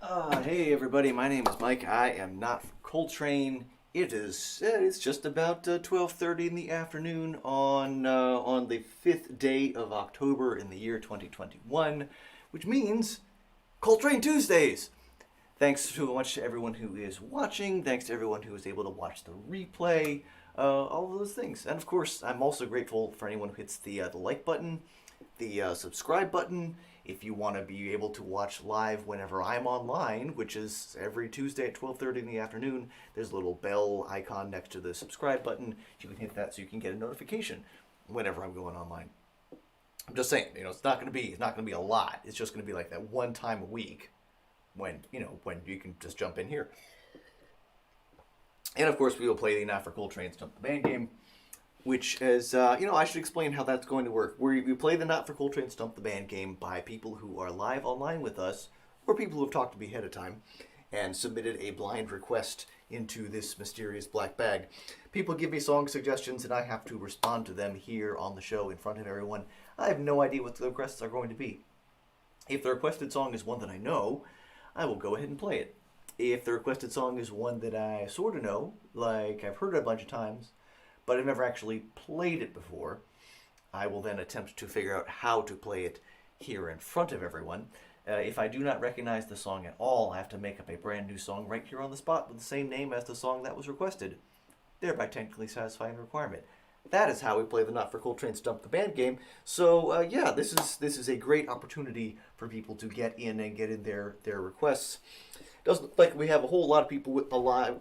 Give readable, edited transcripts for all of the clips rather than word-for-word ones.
Hey everybody, my name is Mike. I am not from Coltrane. It's just about 12:30 in the afternoon on the 5th day of October in the year 2021, which means Coltrane Tuesdays. Thanks so much to everyone who is watching. Thanks to everyone who is able to watch the replay. All of those things. And of course, I'm also grateful for anyone who hits the like button, the subscribe button. If you want to be able to watch live whenever I'm online, which is every Tuesday at 12:30 in the afternoon, there's a little bell icon next to the subscribe button. You can hit that so you can get a notification whenever I'm going online. I'm just saying, it's not going to be a lot. It's just going to be like that one time a week when you can just jump in here. And of course, we will play the Not for Coltrane Stump the Band game, which is, I should explain how that's going to work. We play the Not for Coltrane Stump the Band game by people who are live online with us, or people who have talked to me ahead of time and submitted a blind request into this mysterious black bag. People give me song suggestions, and I have to respond to them here on the show in front of everyone. I have no idea what the requests are going to be. If the requested song is one that I know, I will go ahead and play it. If the requested song is one that I sort of know, like I've heard it a bunch of times, but I've never actually played it before, I will then attempt to figure out how to play it here in front of everyone. If I do not recognize the song at all, I have to make up a brand new song right here on the spot with the same name as the song that was requested, thereby technically satisfying the requirement. That is how we play the Not for Coltrane Stump the Band game. So this is a great opportunity for people to get in and get in their requests. Doesn't look like we have a whole lot of people alive.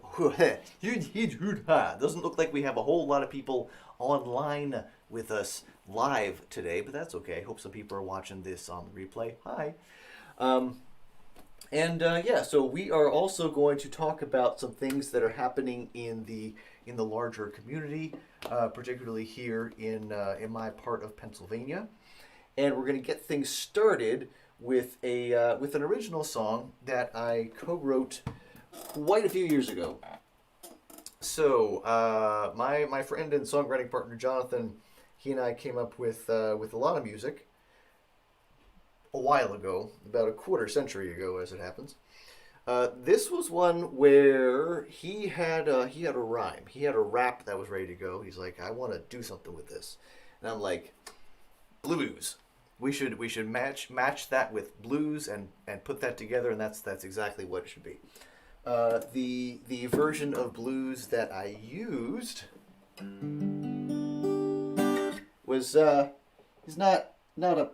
Doesn't look like we have a whole lot of people online with us live today, but that's okay. Hope some people are watching this on the replay. Hi. So we are also going to talk about some things that are happening in the larger community, particularly here in my part of Pennsylvania, and we're going to get things started with an original song that I co-wrote quite a few years ago. So my friend and songwriting partner Jonathan, he and I came up with a lot of music a while ago, about a quarter century ago, as it happens. This was one where he had a rhyme. He had a rap that was ready to go. He's like, I want to do something with this, and I'm like, blues. We should match that with blues and put that together, and that's exactly what it should be. The version of blues that I used was is not a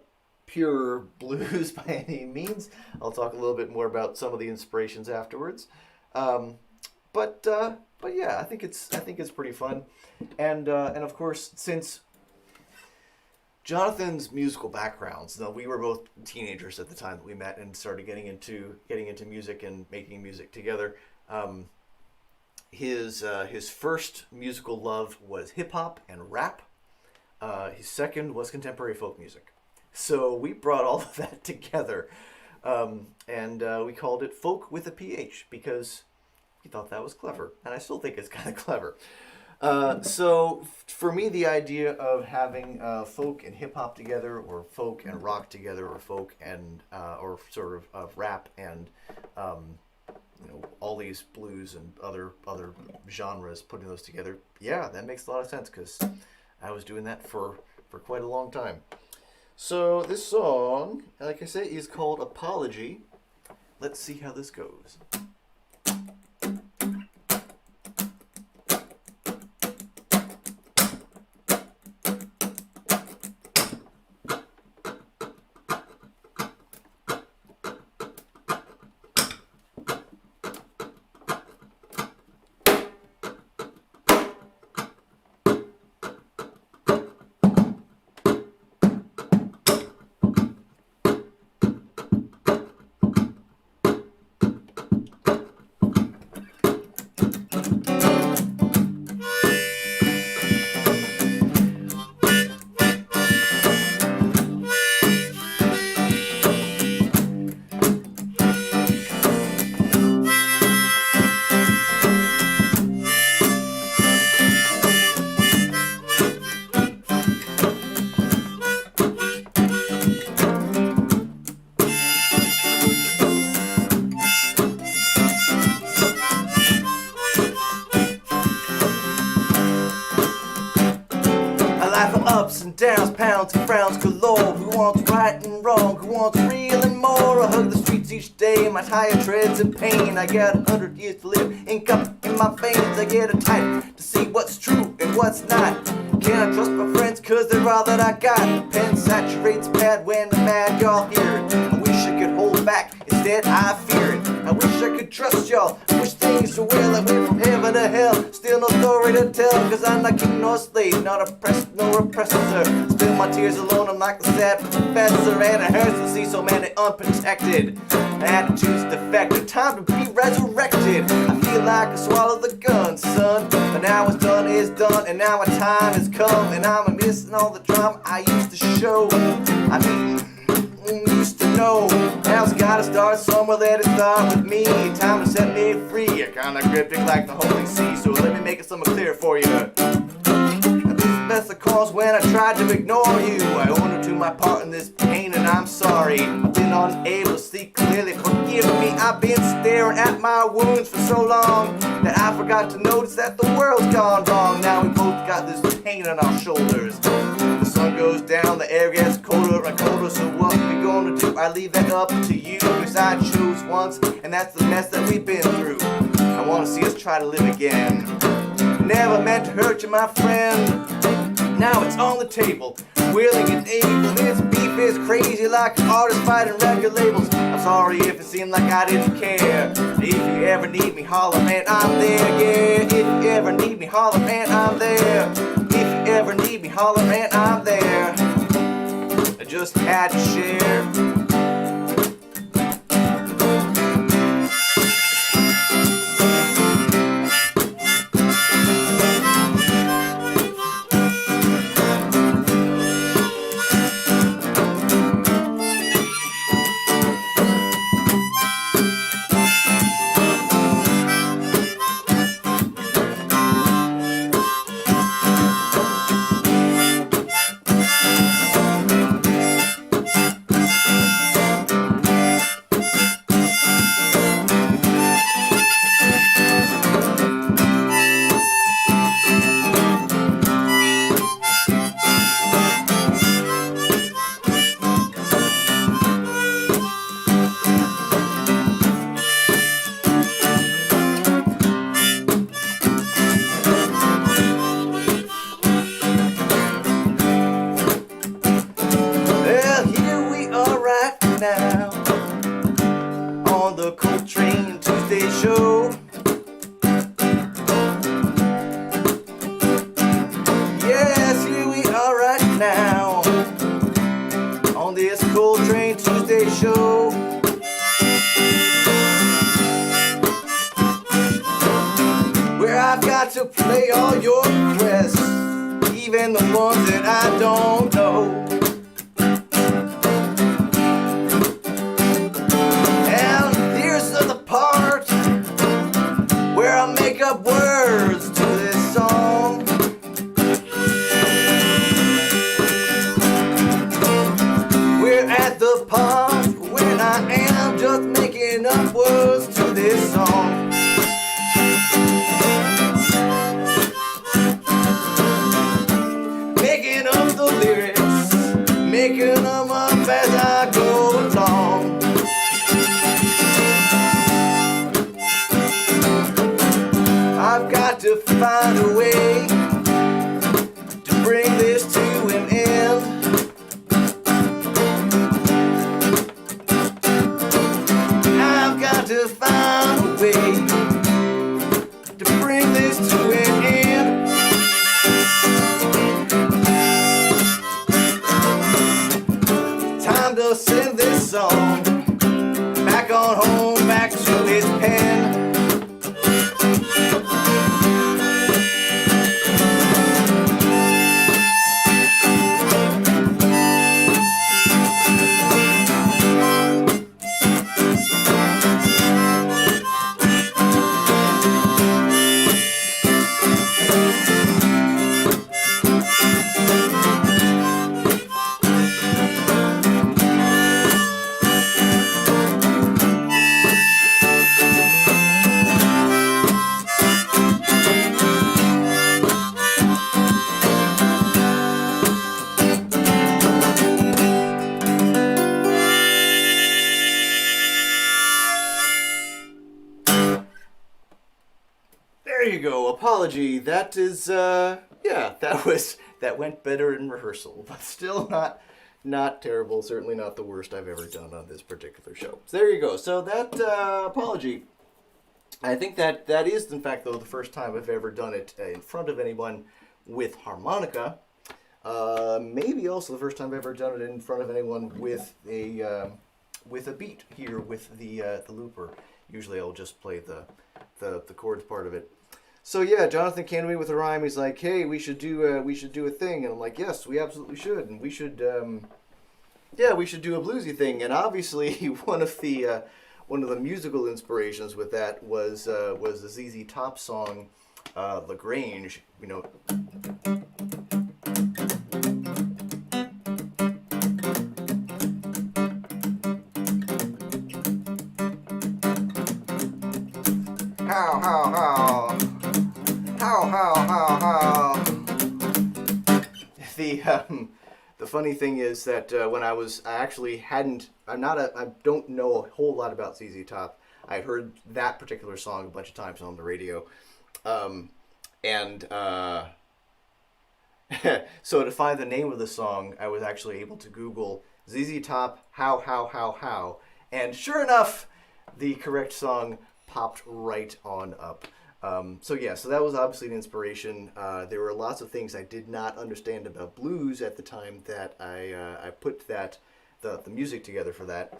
pure blues by any means. I'll talk a little bit more about some of the inspirations afterwards. But yeah, I think it's pretty fun, and of course, since Jonathan's musical backgrounds, we were both teenagers at the time that we met and started getting into music and making music together. His first musical love was hip hop and rap. His second was contemporary folk music. So we brought all of that together, and we called it Folk with a PH because we thought that was clever, and I still think it's kind of clever. So for me, the idea of having folk and hip hop together, or folk and rock together, or folk and or sort of rap and all these blues and other genres, putting those together, yeah, that makes a lot of sense because I was doing that for quite a long time. So this song, like I say, is called Apology. Let's see how this goes. all. Who wants right and wrong? Who wants real and more? I hug the streets each day, my tire treads in pain. I got 100 years to live, ink up in my veins. I get a type to see what's true and what's not. Can I trust my friends, cause they're all that I got. Pen saturates pad when I'm mad, y'all hear it. I wish I could hold back, instead I fear it. I wish I could trust y'all, I wish things were well. I went from heaven to hell, still no story to tell. Cause I'm not king nor slave, not oppressed nor oppressor. Spill my tears alone, I'm like the sad professor. And it hurts to see so many unprotected. My attitude's defective, time to be resurrected. I feel like I swallowed the gun, son. But now what's done is done, and now my time has come. And I'm missing all the drama I used to show. I mean, used to know. Now it's gotta start somewhere, let it start with me. Time to set me free, you're kinda cryptic like the Holy See. So let me make it something clear for you. That's the cause when I tried to ignore you. I own up to my part in this pain and I'm sorry. I've been unable to see clearly, forgive me. I've been staring at my wounds for so long that I forgot to notice that the world's gone wrong. Now we both got this pain on our shoulders. The sun goes down, the air gets colder and colder. So what we gonna do? I leave that up to you. Cause I chose once, and that's the mess that we've been through. I wanna see us try to live again. Never meant to hurt you, my friend. Now it's on the table, willing and able. This beef is crazy like an artist fighting record labels. I'm sorry if it seemed like I didn't care. If you ever need me, holler, man, I'm there. Yeah, if you ever need me, holler, man, I'm there. If you ever need me, holler, man, I'm there. I just had to share. Now on the Coltrane Tuesday show. Yes, here we are right now on this Coltrane Tuesday show. Where I've got to play all your requests, even the ones that I don't know. Make up words to this song. We're at the part when I am just making up words to this song. Making up the lyrics, making them up as I go along. I've got to find a way to bring this to an end. I've got to find a way to bring this to an end. Time to send this song back on home, back to its pen. apology. That is, that went better in rehearsal, but still not terrible. Certainly not the worst I've ever done on this particular show. So there you go. So that apology, I think that is, in fact, though, the first time I've ever done it in front of anyone with harmonica. Maybe also the first time I've ever done it in front of anyone with a beat here with the looper. Usually I'll just play the chords part of it. So yeah, Jonathan came to me with a rhyme. He's like, "Hey, we should do a thing," and I'm like, "Yes, we absolutely should, and we should do a bluesy thing." And obviously, one of the musical inspirations with that was the ZZ Top song, "Lagrange." You know. How. The funny thing is that when I don't know a whole lot about ZZ Top. I had heard that particular song a bunch of times on the radio, so to find the name of the song, I was actually able to Google ZZ Top how, and sure enough, the correct song popped right on up. So that was obviously an inspiration. There were lots of things I did not understand about blues at the time that I put the music together for that.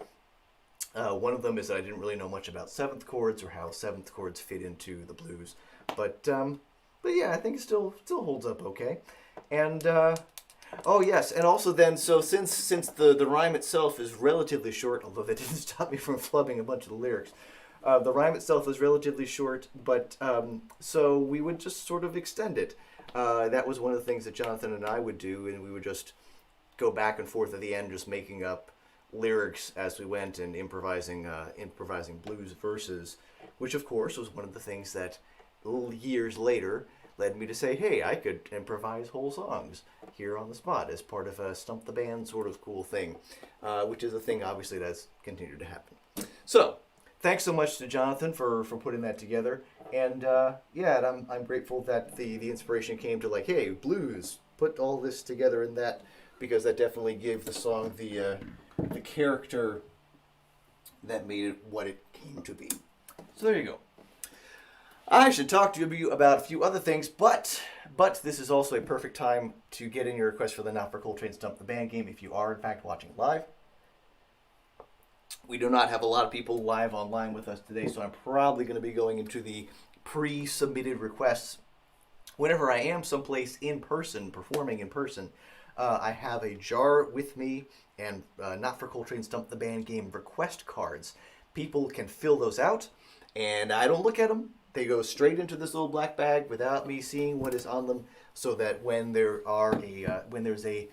One of them is that I didn't really know much about seventh chords or how seventh chords fit into the blues, but yeah, I think it still holds up okay. And oh yes, and also then, so since the rhyme itself is relatively short, although that didn't stop me from flubbing a bunch of the lyrics. The rhyme itself is relatively short, but so we would just sort of extend it. That was one of the things that Jonathan and I would do, and we would just go back and forth at the end, just making up lyrics as we went and improvising blues verses, which of course was one of the things that years later led me to say, hey, I could improvise whole songs here on the spot as part of a Stump the Band sort of cool thing, which is a thing obviously that's continued to happen. So thanks so much to Jonathan for putting that together, and I'm grateful that the inspiration came to like, hey, blues, put all this together in that, because that definitely gave the song the character that made it what it came to be. So there you go. I should talk to you about a few other things, but this is also a perfect time to get in your request for the Not for Coltrane Stump the Band game if you are in fact watching live. We do not have a lot of people live online with us today, so I'm probably going to be going into the pre-submitted requests. Whenever I am someplace in person, performing in person, I have a jar with me and Not for Coltrane Stump the Band game request cards. People can fill those out, and I don't look at them. They go straight into this little black bag without me seeing what is on them, so that when there's a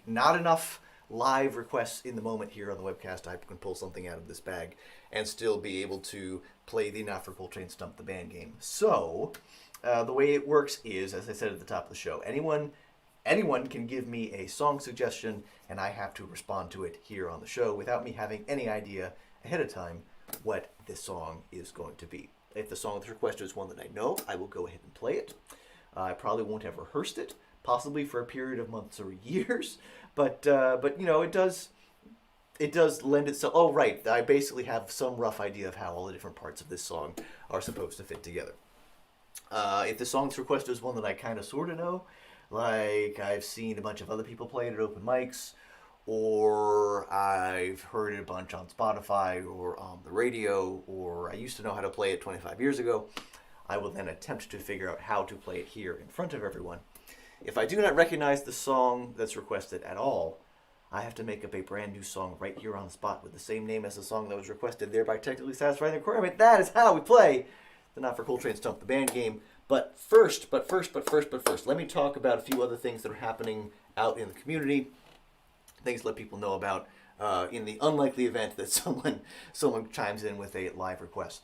not enough live requests in the moment here on the webcast, I can pull something out of this bag and still be able to play the Not for Coltrane Stump the Band game. So the way it works is, as I said at the top of the show, anyone can give me a song suggestion, and I have to respond to it here on the show without me having any idea ahead of time what this song is going to be. If the song that's requested is one that I know, I will go ahead and play it. I probably won't have rehearsed it, possibly for a period of months or years, but you know, it does lend itself. Oh right, I basically have some rough idea of how all the different parts of this song are supposed to fit together. If the song's requested is one that I kind of sort of know, like I've seen a bunch of other people play it at open mics, or I've heard it a bunch on Spotify or on the radio, or I used to know how to play it 25 years ago, I will then attempt to figure out how to play it here in front of everyone. If I do not recognize the song that's requested at all, I have to make up a brand new song right here on the spot with the same name as the song that was requested, thereby technically satisfying the requirement. That is how we play the Not for Coltrane Stump the Band game. But first, let me talk about a few other things that are happening out in the community. Things to let people know about in the unlikely event that someone chimes in with a live request.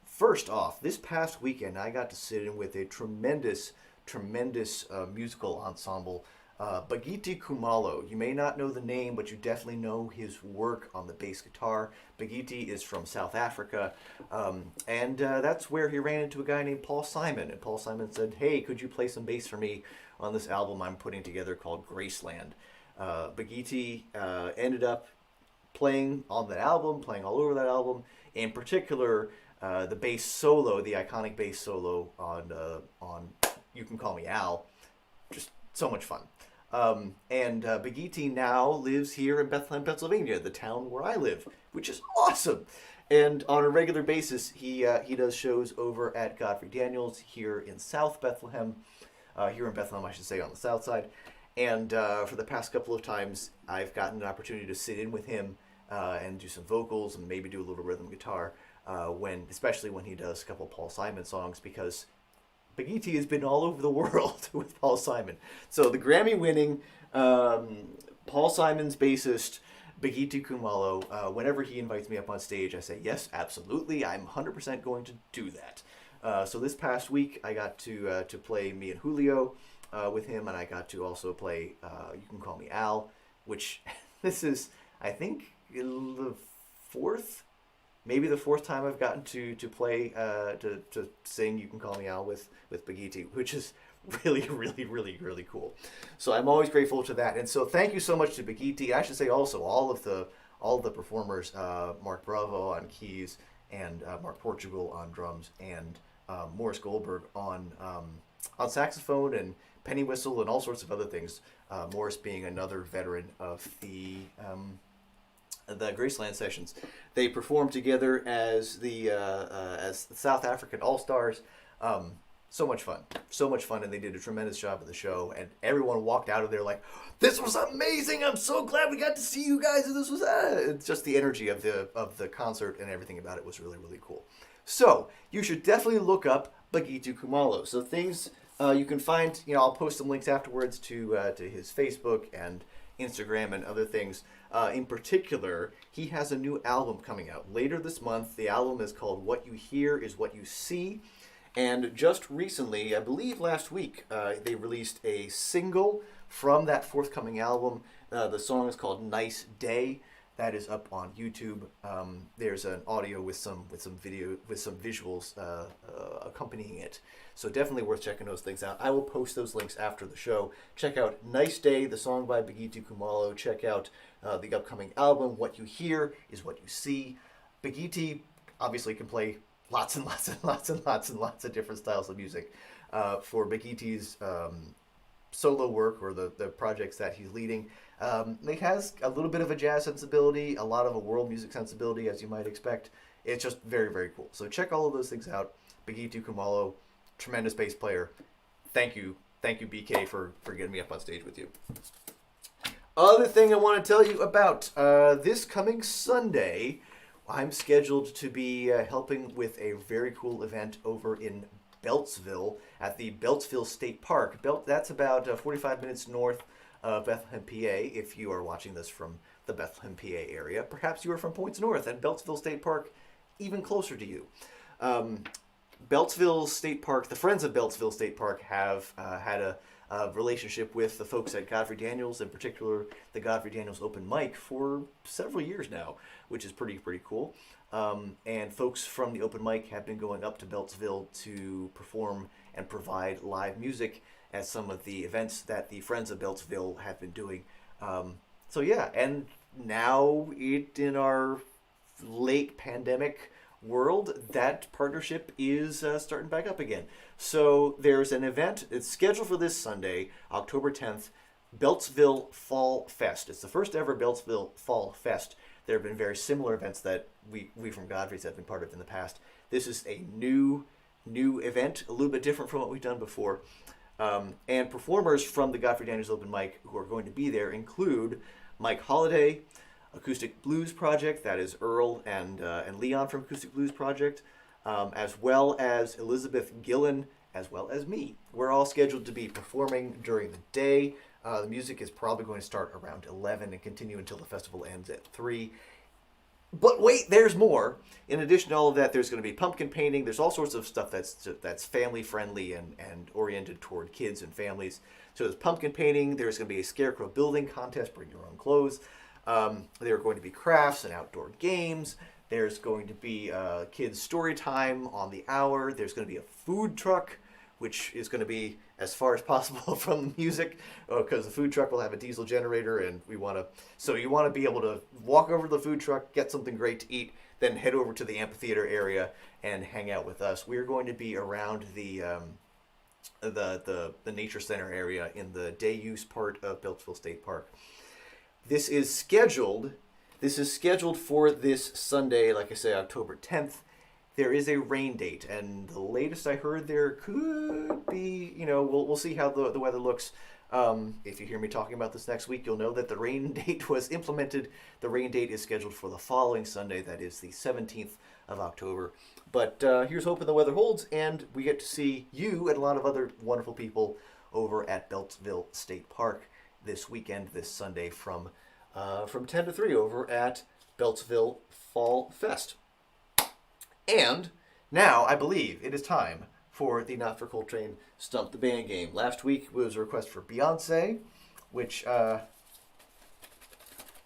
First off, this past weekend I got to sit in with a tremendous musical ensemble Bagiti Kumalo. You may not know the name, but you definitely know his work on the bass guitar. Bagiti is from South Africa, and that's where he ran into a guy named Paul Simon. And Paul Simon said, "Hey, could you play some bass for me on this album I'm putting together called Graceland?" Bagiti ended up playing on that album, playing all over that album. In particular, the bass solo, the iconic bass solo on "You Can Call Me Al," just so much fun. And Bagiti now lives here in Bethlehem, Pennsylvania, the town where I live, which is awesome. And on a regular basis, he does shows over at Godfrey Daniels here in South Bethlehem, here in Bethlehem, I should say, on the south side. And for the past couple of times, I've gotten an opportunity to sit in with him and do some vocals and maybe do a little rhythm guitar, especially when he does a couple of Paul Simon songs, because Bagiti has been all over the world with Paul Simon. So the Grammy-winning Paul Simon's bassist, Bagiti Kumalo, whenever he invites me up on stage, I say, yes, absolutely, I'm 100% going to do that. So this past week, I got to play Me and Julio with him, and I got to also play You Can Call Me Al, which this is, I think, the fourth time I've gotten to play, to sing You Can Call Me Al with Bagiti, which is really, really, really, really cool. So I'm always grateful to that. And so thank you so much to Bagiti. I should say also all of the performers, Mark Bravo on keys, and Mark Portugal on drums, and Morris Goldberg on saxophone and penny whistle and all sorts of other things. Morris being another veteran of the Graceland sessions. They performed together as the South African All Stars. So much fun, and they did a tremendous job of the show. And everyone walked out of there like, "This was amazing! I'm so glad we got to see you guys." And this was it's just the energy of the concert and everything about it was really, really cool. So you should definitely look up Bagiti Kumalo. So things you can find, I'll post some links afterwards to his Facebook and Instagram and other things. In particular, he has a new album coming out later this month. The album is called What You Hear Is What You See. And just recently, I believe last week, they released a single from that forthcoming album. The song is called Nice Day. That is up on YouTube. There's an audio with some video, with some visuals accompanying it. So definitely worth checking those things out. I will post those links after the show. Check out Nice Day, the song by Bagiti Kumalo. Check out the upcoming album, What You Hear Is What You See. Bagiti obviously can play lots and lots and lots and lots and lots of different styles of music. For Bagiti's solo work, or the projects that he's leading, it has a little bit of a jazz sensibility, a lot of a world music sensibility, as you might expect. It's just very, very cool. So check all of those things out. Bagiti Kumalo, tremendous bass player. Thank you, BK, for getting me up on stage with you. Other thing I want to tell you about, this coming Sunday, I'm scheduled to be helping with a very cool event over in Beltzville at the Beltzville State Park. That's about 45 minutes north of Bethlehem, PA. If you are watching this from the Bethlehem, PA area, perhaps you are from points north, and Beltzville State Park even closer to you. Beltzville State Park, the Friends of Beltzville State Park have had a relationship with the folks at Godfrey Daniels, in particular the Godfrey Daniels Open Mike, for several years now, which is pretty cool. And folks from the Open Mic have been going up to Beltzville to perform and provide live music at some of the events that the Friends of Beltzville have been doing. So yeah, and now in our late pandemic world, that partnership is starting back up again. So there's an event. It's scheduled for this Sunday, October 10th, Beltzville Fall Fest. It's the first ever Beltzville Fall Fest. There have been very similar events that we from Godfrey's have been part of in the past. This is a new event, a little bit different from what we've done before. And performers from the Godfrey Daniels Open Mike who are going to be there include Mike Holliday, Acoustic Blues Project, that is Earl and Leon from Acoustic Blues Project, as well as Elizabeth Gillen, as well as me. We're all scheduled to be performing during the day. The music is probably going to start around 11 and continue until the festival ends at 3. But wait, there's more. In addition to all of that, there's going to be pumpkin painting. There's all sorts of stuff that's family friendly and oriented toward kids and families. So there's pumpkin painting. There's going to be a scarecrow building contest. Bring your own clothes. There are going to be crafts and outdoor games. There's going to be kids' story time on the hour. There's going to be a food truck, which is going to be as far as possible from the music, because the food truck will have a diesel generator, and you want to be able to walk over to the food truck, get something great to eat, then head over to the amphitheater area and hang out with us. We're going to be around the nature center area in the day use part of Beltzville State Park. This is scheduled for this Sunday, like I say, October 10th. There is a rain date, and the latest I heard there could be, we'll see how the weather looks. If you hear me talking about this next week, you'll know that the rain date was implemented. The rain date is scheduled for the following Sunday, that is the 17th of October. But here's hoping the weather holds, and we get to see you and a lot of other wonderful people over at Beltzville State Park this weekend, this Sunday, from 10 to 3 over at Beltzville Fall Fest. And now I believe it is time for the Not for Coltrane Stump the Band game. Last week was a request for Beyonce, which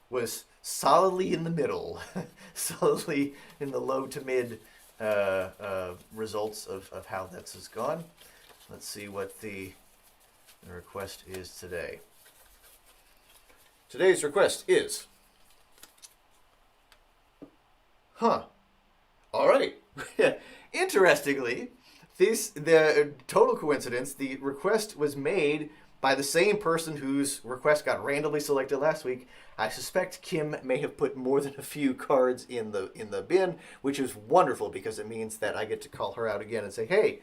was solidly in the middle, solidly in the low to mid results of how this has gone. Let's see what the request is today. Today's request is... All right. Interestingly, the total coincidence, the request was made by the same person whose request got randomly selected last week. I suspect Kim may have put more than a few cards in the bin, which is wonderful because it means that I get to call her out again and say, hey,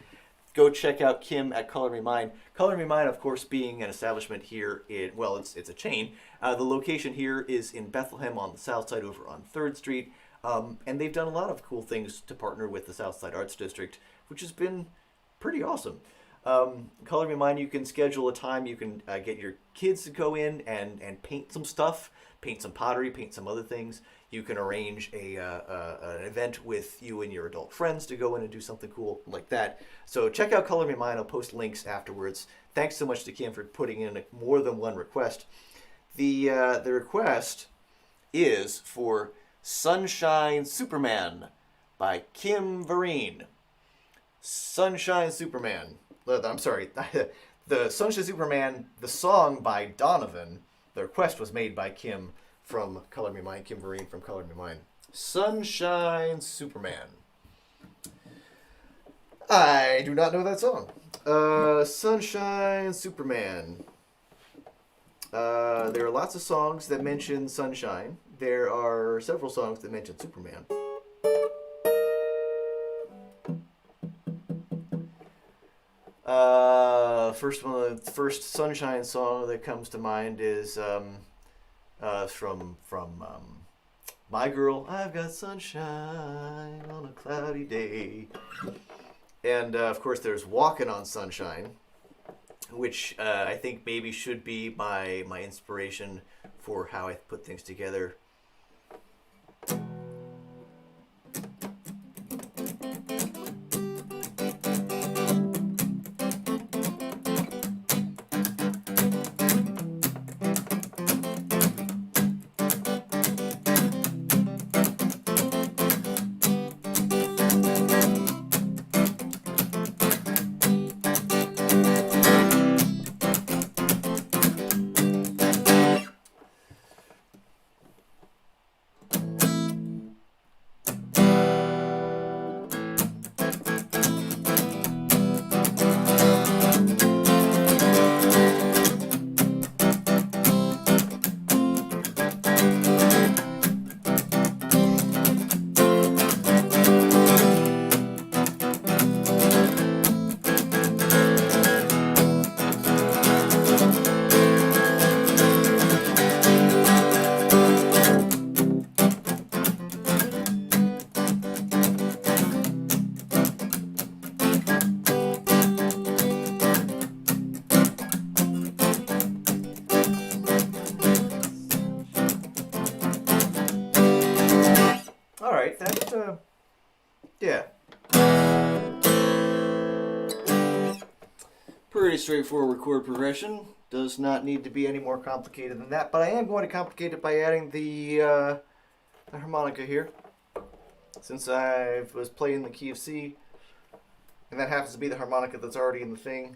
go check out Kim at Color Me Mine. Color Me Mine, of course, being an establishment here it's a chain. The location here is in Bethlehem on the south side over on 3rd Street. And they've done a lot of cool things to partner with the Southside Arts District, which has been pretty awesome. Color Me Mine, you can schedule a time. You can get your kids to go in and paint some stuff, paint some pottery, paint some other things. You can arrange an event with you and your adult friends to go in and do something cool like that. So check out Color Me Mine. I'll post links afterwards. Thanks so much to Kim for putting in more than one request. The request is for Sunshine Superman by Kim Vereen. Sunshine Superman. I'm sorry. The Sunshine Superman, the song by Donovan. The request was made by Kim from Color Me Mine. Kim Vereen from Color Me Mine. Sunshine Superman. I do not know that song. Sunshine Superman. There are lots of songs that mention sunshine. There are several songs that mention Superman. The first sunshine song that comes to mind is from My Girl. I've got sunshine on a cloudy day. And of course, there's Walking on Sunshine, which I think maybe should be my inspiration for how I put things together. Yeah. Pretty straightforward chord progression. Does not need to be any more complicated than that, but I am going to complicate it by adding the harmonica here. Since I was playing the key of C, and that happens to be the harmonica that's already in the thing.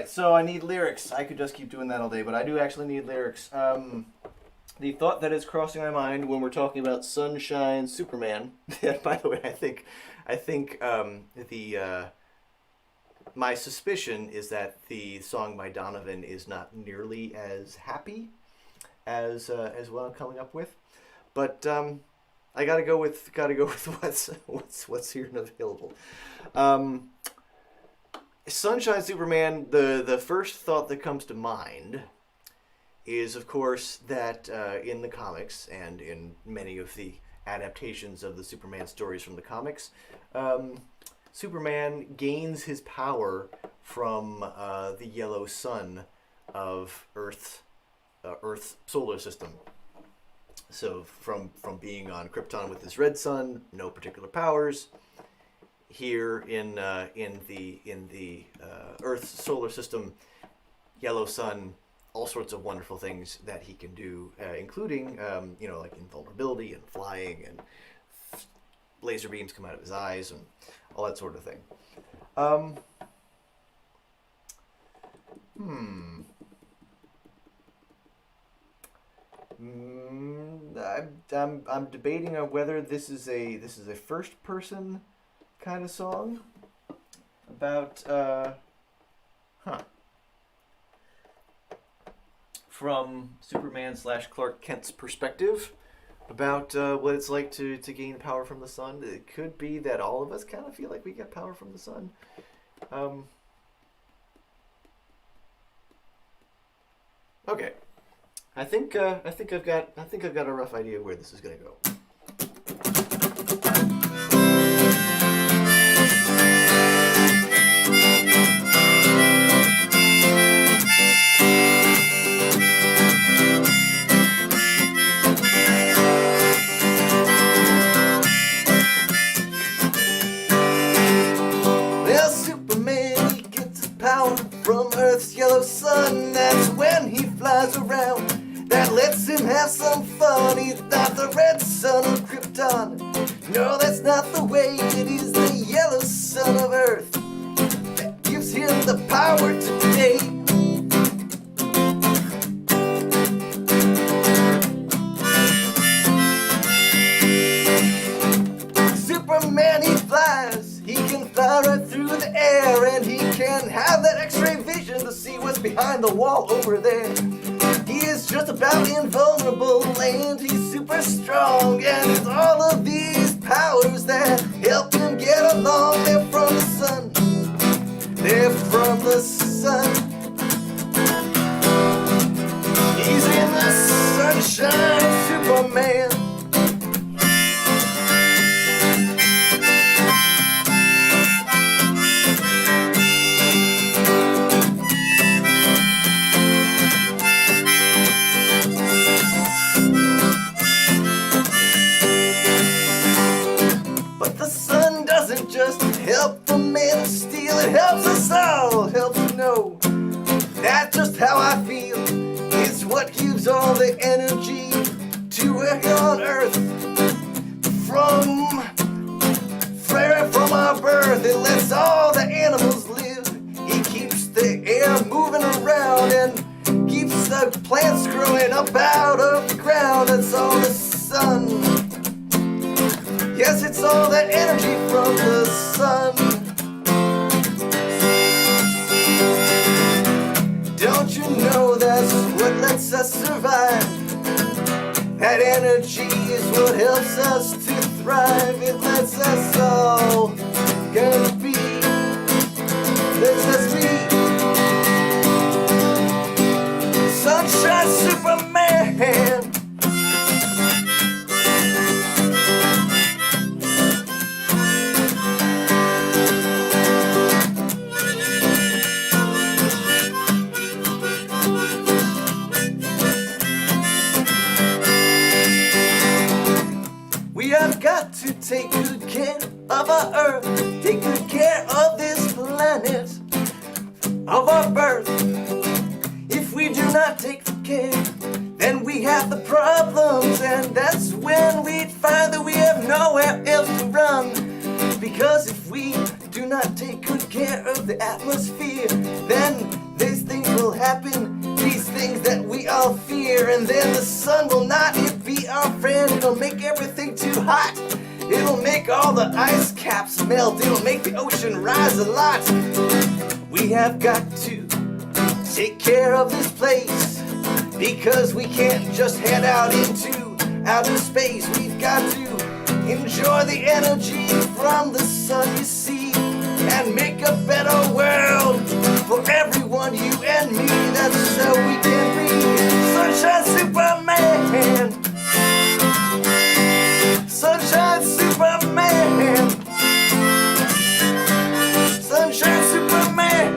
So I need lyrics. I could just keep doing that all day, but I do actually need lyrics. The thought that is crossing my mind when we're talking about Sunshine Superman. And by the way, I think my suspicion is that the song by Donovan is not nearly as happy as what I'm coming up with, but I gotta go with what's here and available. Sunshine Superman, the first thought that comes to mind is, of course, that in the comics and in many of the adaptations of the Superman stories from the comics, Superman gains his power from the yellow sun of Earth's solar system. So from being on Krypton with his red sun, no particular powers. Here in the Earth's solar system, yellow sun, all sorts of wonderful things that he can do, including like invulnerability and flying, and laser beams come out of his eyes and all that sort of thing. I'm debating on whether this is a first person kind of song about from Superman / Clark Kent's perspective about what it's like to gain power from the sun. It could be that all of us kind of feel like we get power from the sun. Okay, I think I've got a rough idea of where this is gonna go. From Earth's yellow sun, that's when he flies around. That lets him have some fun. He's not the red sun of Krypton. No, that's not the way. It is the yellow sun of Earth that gives him the power today. Superman, he flies. He can fly right through the air, and he can have that X-ray vision to see what's behind the wall over there. He is just about invulnerable, and he's super strong, and it's all of these powers that help him get along. They're from the sun. They're from the sun. He's in the sunshine, Superman. Just help the man of steel, it helps us all, helps you know plants growing up out of the ground. That's all the sun. Yes, it's all that energy from the sun. Don't you know that's what lets us survive? That energy is what helps us to thrive. It lets us all gonna be. Lets us be Sunshine Superman. We have got to take good care of our earth, take good care of this planet, of our birth. If we do not take care, then we have the problems, and that's when we'd find that we have nowhere else to run. Because if we do not take good care of the atmosphere, then these things will happen, these things that we all fear, and then the sun will not be our friend. It'll make everything too hot. It'll make all the ice caps melt. It'll make the ocean rise a lot. We have got to take care of this place, because we can't just head out into outer space. We've got to enjoy the energy from the sun, you see, and make a better world for everyone, you and me. That's how we can be Sunshine Superman. Sunshine Superman. Sunshine Superman.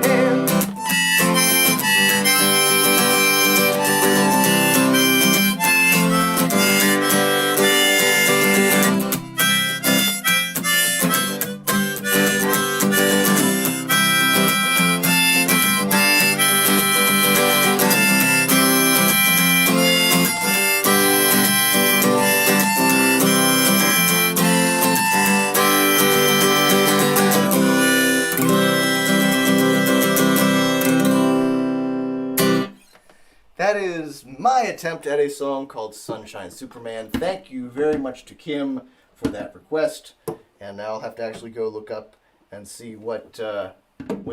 That is my attempt at a song called Sunshine Superman. Thank you very much to Kim for that request. And now I'll have to actually go look up and see what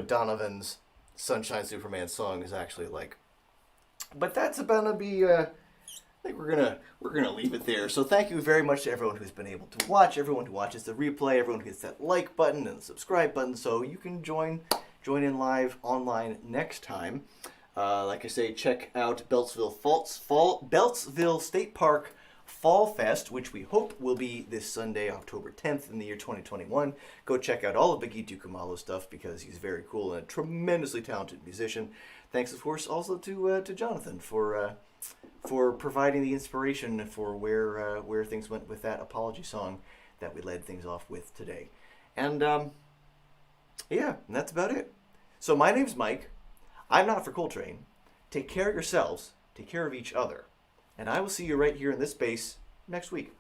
Donovan's Sunshine Superman song is actually like. But that's about to be. I think we're gonna leave it there. So thank you very much to everyone who's been able to watch, everyone who watches the replay, everyone who hits that like button and the subscribe button, so you can join in live online next time. Like I say, check out Beltzville State Park Fall Fest, which we hope will be this Sunday, October 10th in the year 2021. Go check out all of Biggie Dukamalo's stuff, because he's very cool and a tremendously talented musician. Thanks, of course, also to Jonathan for providing the inspiration for where things went with that apology song that we led things off with today. And yeah, and that's about it. So my name's Mike. I'm not for Coltrane. Take care of yourselves, take care of each other, and I will see you right here in this space next week.